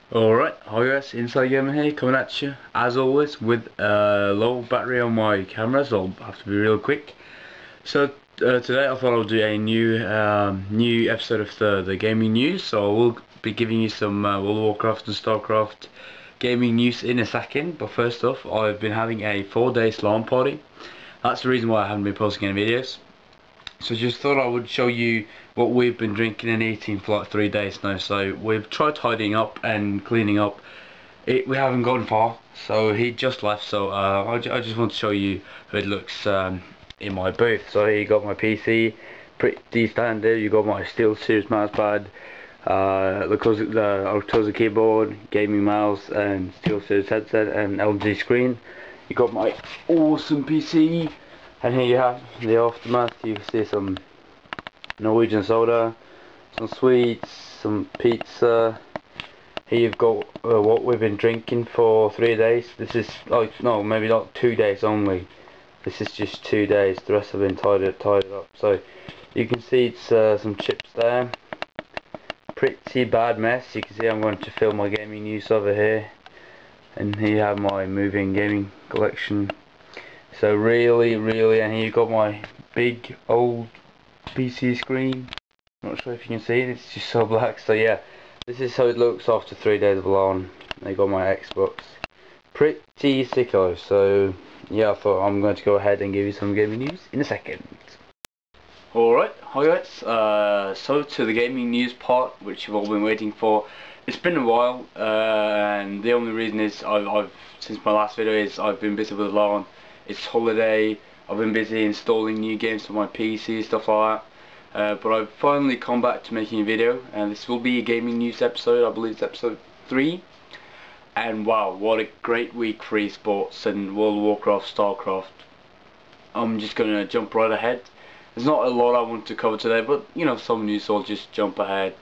Alright, hi guys, Inside Gamer here, coming at you, as always, with a low battery on my camera, so I'll have to be real quick. So, today I thought I'll do a new episode of the gaming news, so I will be giving you some World of Warcraft and Starcraft gaming news in a second, but first off, I've been having a 4-day LAN party. That's the reason why I haven't been posting any videos. So just thought I would show you what we've been drinking and eating for like 3 days now. So we've tried tidying up and cleaning up. We haven't gone far. So he just left. So I just want to show you how it looks in my booth. So here you got my PC, pretty standard. You got my SteelSeries mousepad, the Arctosa keyboard, gaming mouse, and SteelSeries headset, and LG screen. You got my awesome PC. And here you have the aftermath. You can see some Norwegian soda, some sweets, some pizza. Here you've got what we've been drinking for 3 days. This is like, no, maybe not 2 days only. This is just 2 days. The rest have been tied up. So you can see it's some chips there. Pretty bad mess. You can see I'm going to film my gaming news over here. And here you have my moving gaming collection. So really, and here you got my big old PC screen. Not sure if you can see it, it's just so black. So yeah, this is how it looks after 3 days of LAN. I got my Xbox. Pretty sicko. So yeah, I thought I'm going to go ahead and give you some gaming news in a second. Alright, hi guys. So to the gaming news part, which you've all been waiting for. It's been a while, and the only reason is I've since my last video is I've been busy with LAN. It's holiday. I've been busy installing new games for my PC, stuff like that. But I've finally come back to making a video, and this will be a gaming news episode. I believe it's episode 3. And wow, what a great week for esports and World of Warcraft, Starcraft. I'm just gonna jump right ahead. There's not a lot I want to cover today, but you know, some news, so I'll just jump ahead.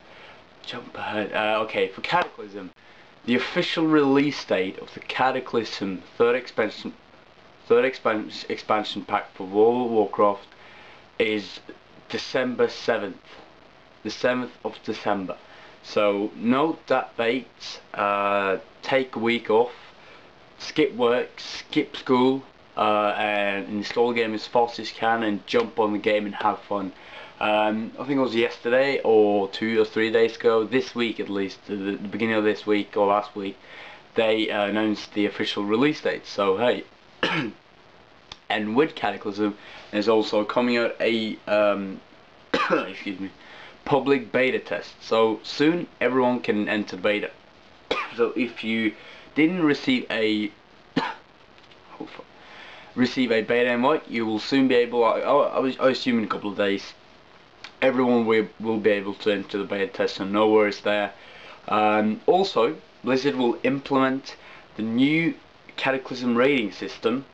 Okay, for Cataclysm, the official release date of the Cataclysm third expansion pack for World of Warcraft is December 7th. The 7th of December. So note that date, take a week off, skip work, skip school, and install the game as fast as you can and jump on the game and have fun. I think it was yesterday or 2 or 3 days ago, this week at least, the beginning of this week or last week, they announced the official release date. So hey, and with Cataclysm, there's also coming out a excuse me, public beta test. So soon everyone can enter beta. So if you didn't receive a beta invite, you will soon be able. I assume in a couple of days, everyone will be able to enter the beta test, and no worries there. Also, Blizzard will implement the new Cataclysm rating system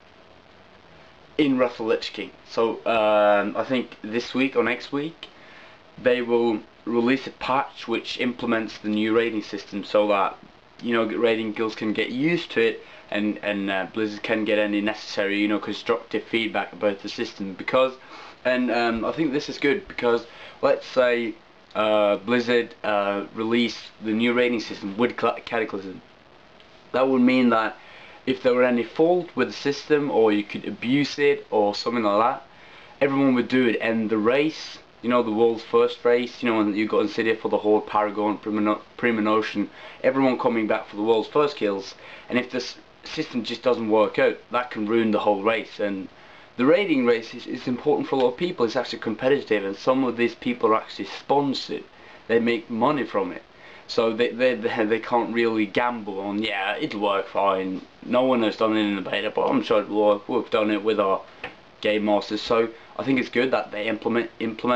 in Wrath of Lich King. So I think this week or next week they will release a patch which implements the new rating system, so that rating guilds can get used to it, and Blizzard can get any necessary constructive feedback about the system. Because I think this is good, because let's say Blizzard release the new rating system with Cataclysm. That would mean that if there were any fault with the system, or you could abuse it or something like that, everyone would do it, and the race, the world's first race, when you got Insidia for the Horde, Paragon, Prima Notion, everyone coming back for the world's first kills, and if this system just doesn't work out, that can ruin the whole race. And the raiding race is important for a lot of people. It's actually competitive, and some of these people are actually sponsored. They make money from it. So they can't really gamble on, yeah, it'll work fine. No one has done it in the beta, but I'm sure it'll work. We've done it with our game masters. So I think it's good that they implement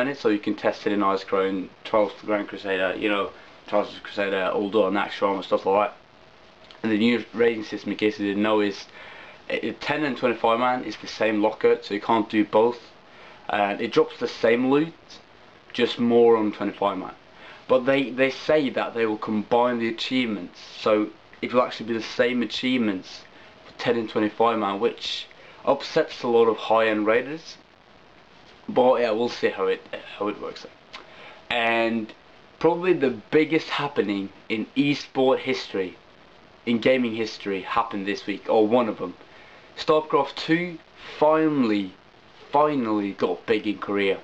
it, so you can test it in Ice Crown, Trials of the Grand Crusader, Trials of the Crusader, Uldur, and Axstrom and stuff like that. And the new rating system, in case you didn't know, is 10 and 25 man is the same lockout, so you can't do both. It drops the same loot, just more on 25 man. But they say that they will combine the achievements, so it will actually be the same achievements for 10 and 25 man, which upsets a lot of high-end raiders. But yeah, we'll see how it works out. And Probably the biggest happening in esport history, in gaming history, happened this week, or one of them. Starcraft 2 finally got big in Korea.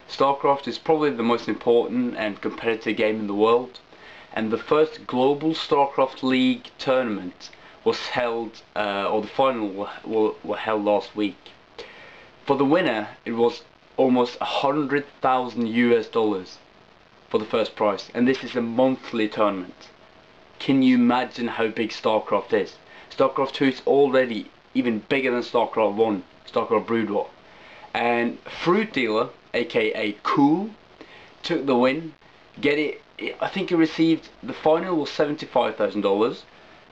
Starcraft is probably the most important and competitive game in the world, and the first global Starcraft League tournament was held, or the final were held last week. For the winner, it was almost $100,000 for the first prize, and this is a monthly tournament. Can you imagine how big Starcraft is? Starcraft 2 is already even bigger than Starcraft 1, Starcraft Brood War. And Fruit Dealer, aka Cool, took the win. I think he received, the final was $75,000.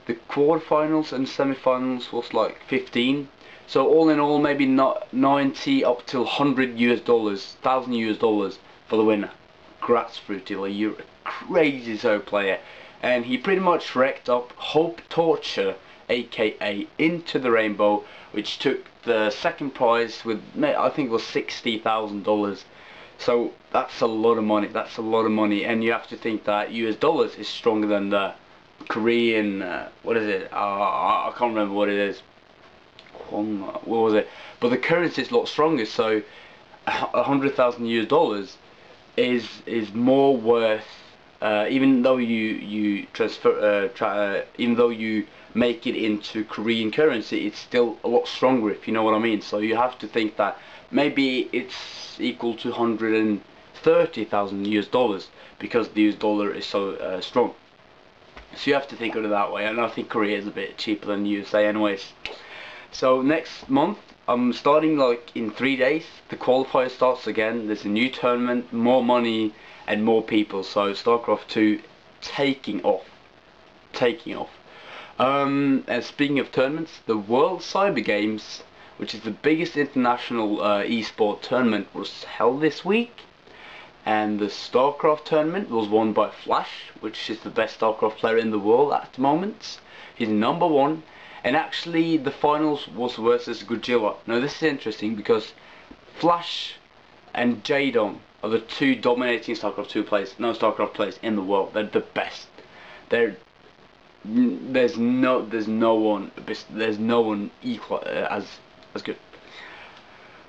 The quarterfinals and semifinals was like 15. So all in all, maybe not 90 up to $100,000 for the winner. Congrats, Fruit Dealer, you're a crazy player. And he pretty much wrecked up Hope Torture, aka Into the Rainbow, which took the second prize with, I think it was $60,000. So that's a lot of money. That's a lot of money, and you have to think that US dollars is stronger than the Korean. What is it? I can't remember what it is. What was it? But the currency is a lot stronger. So $100,000 is more worth. Even though you transfer, even though you make it into Korean currency, it's still a lot stronger, if you know what I mean. So you have to think that maybe it's equal to $130,000 because the US dollar is so strong. So you have to think of it that way, and I think Korea is a bit cheaper than USA anyways. So next month, I'm starting like in 3 days. The qualifier starts again. There's a new tournament, more money, and more people. So Starcraft 2 taking off. And speaking of tournaments, the World Cybergames, which is the biggest international esport tournament, was held this week. And the Starcraft tournament was won by Flash, which is the best Starcraft player in the world at the moment. He's #1. And actually the finals was versus Godzilla. Now this is interesting because Flash and Jadon are the two dominating Starcraft 2 players, Starcraft players in the world. They're the best. There's no one equal as good.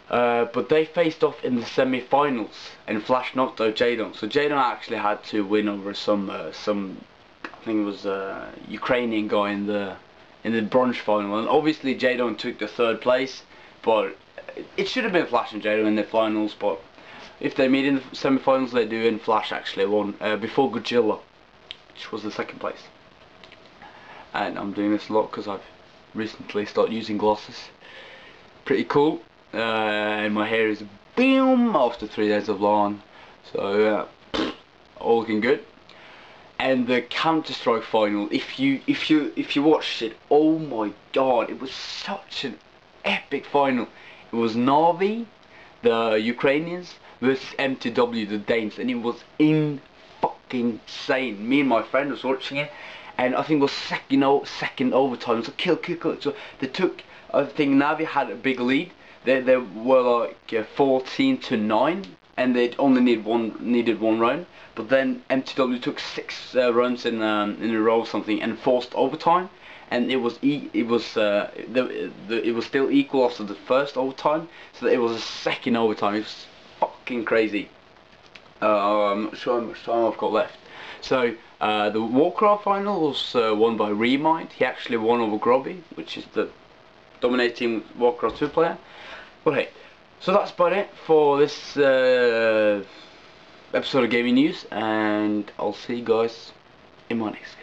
But they faced off in the semi-finals, and Flash knocked out Jadon. So Jadon actually had to win over some I think it was Ukrainian guy in the bronze final, and obviously Jadon took the 3rd place. But it should have been Flash and Jadon in the finals. But if they meet in the semi-finals, they do, and Flash actually won before Godzilla, which was the 2nd place. And I'm doing this a lot because I've recently started using glasses. Pretty cool. And my hair is boom after 3 days of lawn. So all looking good. And the Counter-Strike final, if you watched it, oh my god, it was such an epic final. It was Na'Vi, the Ukrainians, versus MTW, the Danes, and it was fucking insane. Me and my friend was watching it, and I think it was second overtime. So kill. So they took, I think Na'Vi had a big lead. They were like 14-9, and they only needed one round. But then MTW took 6 runs in a row or something and forced overtime, and it was still equal after the 1st overtime. So it was a 2nd overtime. It was fucking crazy. I'm not sure how much time I've got left. So the Warcraft final was won by Remind. He actually won over Grobby, which is the dominating Warcraft 2 player. But hey, so that's about it for this episode of Gaming News, and I'll see you guys in my next game.